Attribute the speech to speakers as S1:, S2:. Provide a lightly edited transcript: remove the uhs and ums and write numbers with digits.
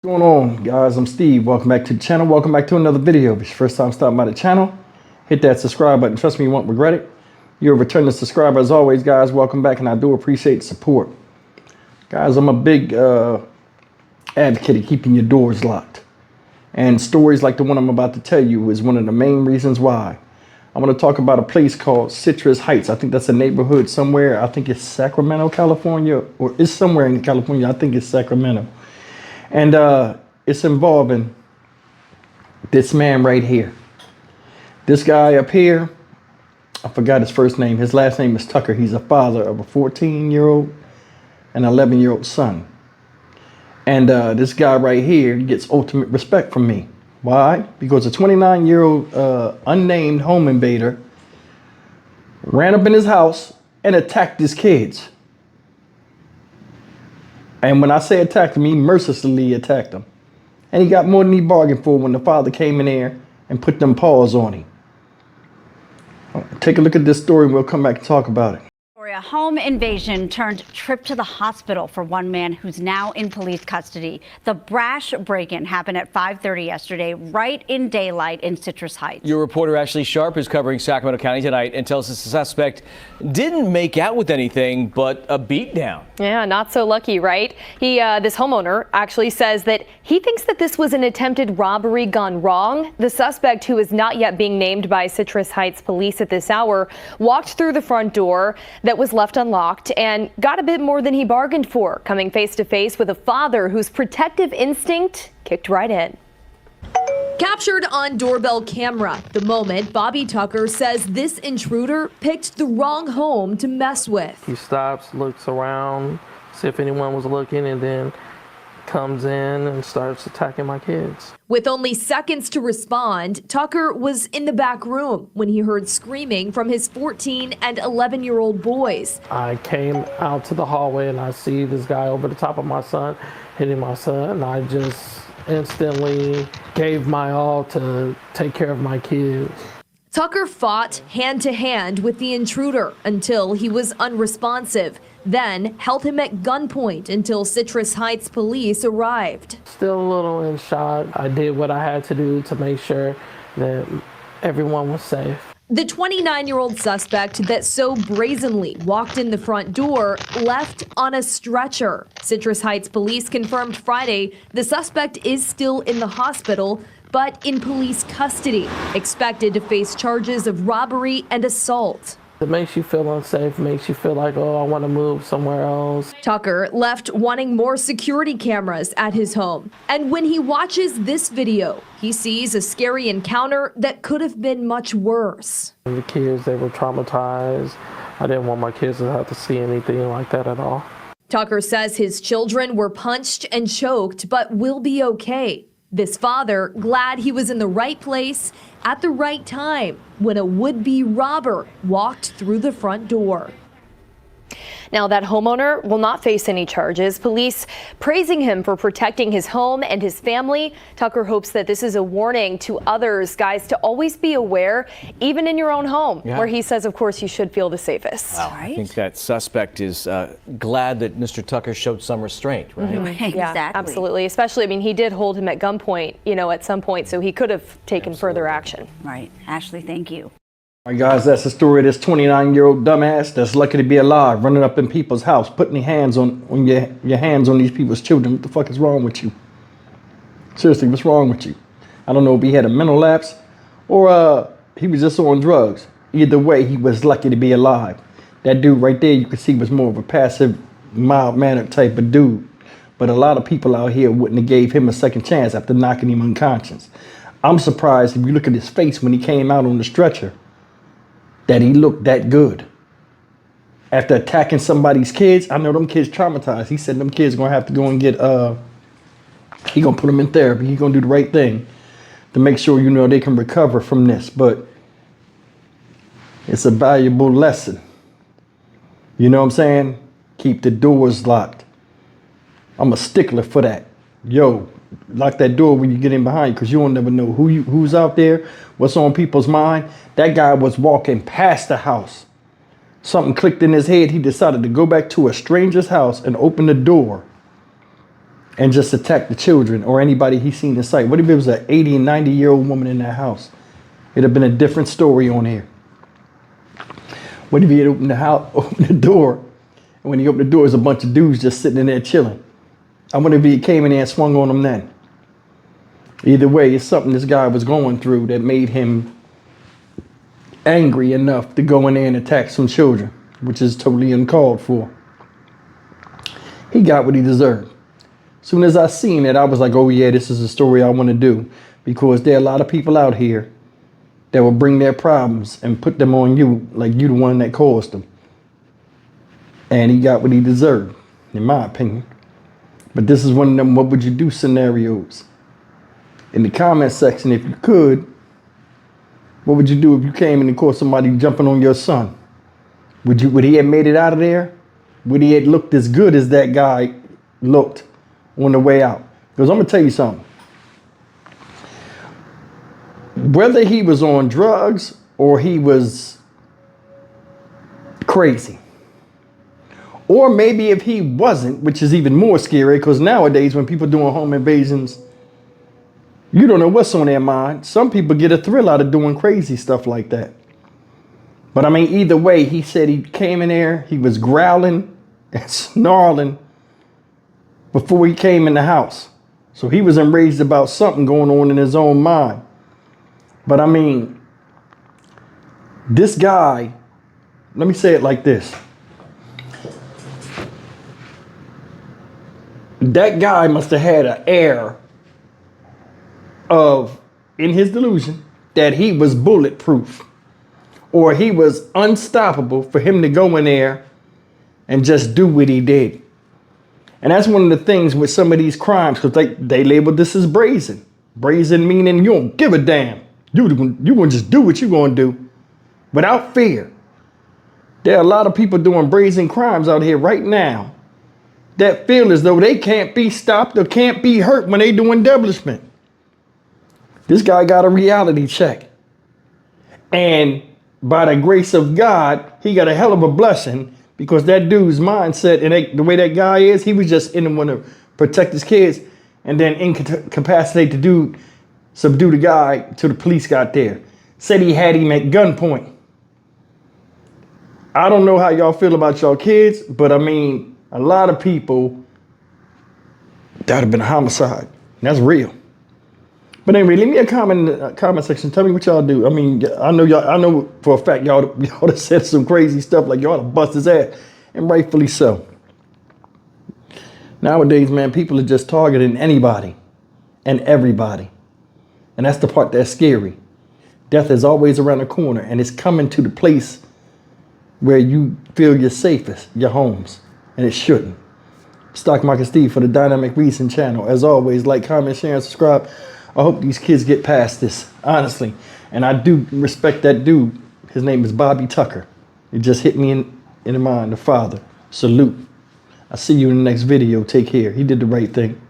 S1: What's going on, guys? I'm Steve. Welcome back to the channel. Welcome back to another video. If it's your first time stopping by the channel, hit that subscribe button. Trust me, you won't regret it. You're a returning subscriber as always, guys. Welcome back, and I do appreciate the support. Guys, I'm a big advocate of keeping your doors locked. And stories like the one I'm about to tell you is one of the main reasons why. I'm going to talk about a place called Citrus Heights. I think that's a neighborhood somewhere. I think it's Sacramento, California, or it's somewhere in California. I think it's Sacramento. And it's involving this man right here. This guy up here, I forgot his first name. His last name is Tucker. He's a father of a 14-year-old and 11-year-old son. And this guy right here gets ultimate respect from me. Why? Because a 29-year-old unnamed home invader ran up in his house and attacked his kids. And when I say attacked him, he mercilessly attacked him. And he got more than he bargained for when the father came in there and put them paws on him. Take a look at this story and we'll come back and talk about it.
S2: A home invasion turned trip to the hospital for one man who's now in police custody. The brash break-in happened at 5:30 yesterday, right in daylight in Citrus Heights.
S3: Your reporter Ashley Sharp is covering Sacramento County tonight and tells us the suspect didn't make out with anything but a beatdown.
S4: Yeah, not so lucky, right? This homeowner actually says that he thinks that this was an attempted robbery gone wrong. The suspect, who is not yet being named by Citrus Heights police at this hour, walked through the front door that was left unlocked and got a bit more than he bargained for, coming face to face with a father whose protective instinct kicked right in.
S5: Captured on doorbell camera, the moment Bobby Tucker says this intruder picked the wrong home to mess with.
S6: He stops, looks around, see if anyone was looking, and then comes in and starts attacking my kids.
S5: With only seconds to respond, Tucker was in the back room when he heard screaming from his 14 and 11-year-old boys.
S6: I came out to the hallway and I see this guy over the top of my son, hitting my son, and I just instantly gave my all to take care of my kids.
S5: Tucker fought hand-to-hand with the intruder until he was unresponsive, then held him at gunpoint until Citrus Heights police arrived.
S6: Still a little in shock. I did what I had to do to make sure that everyone was safe.
S5: The 29-year-old suspect that so brazenly walked in the front door left on a stretcher. Citrus Heights police confirmed Friday the suspect is still in the hospital, but in police custody, expected to face charges of robbery and assault.
S6: It makes you feel unsafe, makes you feel like, oh, I want to move somewhere else.
S5: Tucker left wanting more security cameras at his home. And when he watches this video, he sees a scary encounter that could have been much worse.
S6: The kids, they were traumatized. I didn't want my kids to have to see anything like that at all.
S5: Tucker says his children were punched and choked, but will be okay. This father glad he was in the right place at the right time when a would-be robber walked through the front door.
S4: Now, that homeowner will not face any charges. Police praising him for protecting his home and his family. Tucker hopes that this is a warning to others, guys, to always be aware, even in your own home, where he says, of course, you should feel the safest.
S3: Wow.
S2: Right?
S3: I think that suspect is glad that Mr. Tucker showed some restraint, right?
S2: Exactly.
S4: Yeah, absolutely. Especially, I mean, he did hold him at gunpoint, at some point, so he could have taken further action.
S2: Right. Ashley, thank you.
S1: All right, guys, that's the story of this 29-year-old dumbass that's lucky to be alive, running up in people's house, putting your hands on your hands on these people's children. What the fuck is wrong with you? Seriously, what's wrong with you? I don't know if he had a mental lapse or he was just on drugs. Either way, he was lucky to be alive. That dude right there, you could see, was more of a passive, mild-mannered type of dude. But a lot of people out here wouldn't have gave him a second chance after knocking him unconscious. I'm surprised if you look at his face when he came out on the stretcher, that he looked that good. After attacking somebody's kids, I know them kids traumatized. He said them kids gonna have to go and get, he gonna put them in therapy. He gonna do the right thing to make sure, they can recover from this. But it's a valuable lesson. You know what I'm saying? Keep the doors locked. I'm a stickler for that. Yo, lock that door when you get in behind, because you don't never know who's out there, what's on people's mind. That guy was walking past the house. Something clicked in his head. He decided to go back to a stranger's house and open the door and just attack the children or anybody he seen in sight? What if it was an 80 and 90-year-old woman in that house? It'd have been a different story on here. What if he had opened the house, opened the door, and when he opened the door, there's a bunch of dudes just sitting in there chilling? I wonder if he came in there and swung on them then. Either way, it's something this guy was going through that made him angry enough to go in there and attack some children, which is totally uncalled for. He got what he deserved. As soon as I seen it, I was like, oh yeah, this is a story I want to do, because there are a lot of people out here that will bring their problems and put them on you like you the one that caused them. And he got what he deserved, in my opinion. But this is one of them what would you do scenarios. In the comment section, if you could, what would you do if you came and caught somebody jumping on your son? Would he have made it out of there? Would he have looked as good as that guy looked on the way out? Because I'm going to tell you something. Whether he was on drugs or he was crazy, or maybe if he wasn't, which is even more scary, because nowadays when people doing home invasions, you don't know what's on their mind. Some people get a thrill out of doing crazy stuff like that. But I mean, either way, he said he came in there, he was growling and snarling before he came in the house. So he was enraged about something going on in his own mind. But I mean, this guy, let me say it like this. That guy must have had an air of, in his delusion, that he was bulletproof or he was unstoppable for him to go in there and just do what he did. And that's one of the things with some of these crimes, because they labeled this as brazen. Brazen meaning you don't give a damn. You gonna just do what you gonna do without fear. There are a lot of people doing brazen crimes out here right now that feel as though they can't be stopped or can't be hurt when they doing embellishment. This guy got a reality check. And by the grace of God, he got a hell of a blessing, because that dude's mindset and the way that guy is, he was just in the one to protect his kids and then incapacitate the dude, subdue the guy till the police got there. Said he had him at gunpoint. I don't know how y'all feel about y'all kids, but I mean, a lot of people, that would have been a homicide. That's real. But anyway, leave me a comment in the comment section. Tell me what y'all do. I mean, I know for a fact y'all have said some crazy stuff, like y'all have bust his ass, and rightfully so. Nowadays, man, people are just targeting anybody and everybody. And that's the part that's scary. Death is always around the corner, and it's coming to the place where you feel you're safest, your homes, and it shouldn't. Stock Market Steve for the Dynamic Reason channel. As always, like, comment, share, and subscribe. I hope these kids get past this, honestly. And I do respect that dude. His name is Bobby Tucker. It just hit me in the mind, the father. Salute. I'll see you in the next video. Take care. He did the right thing.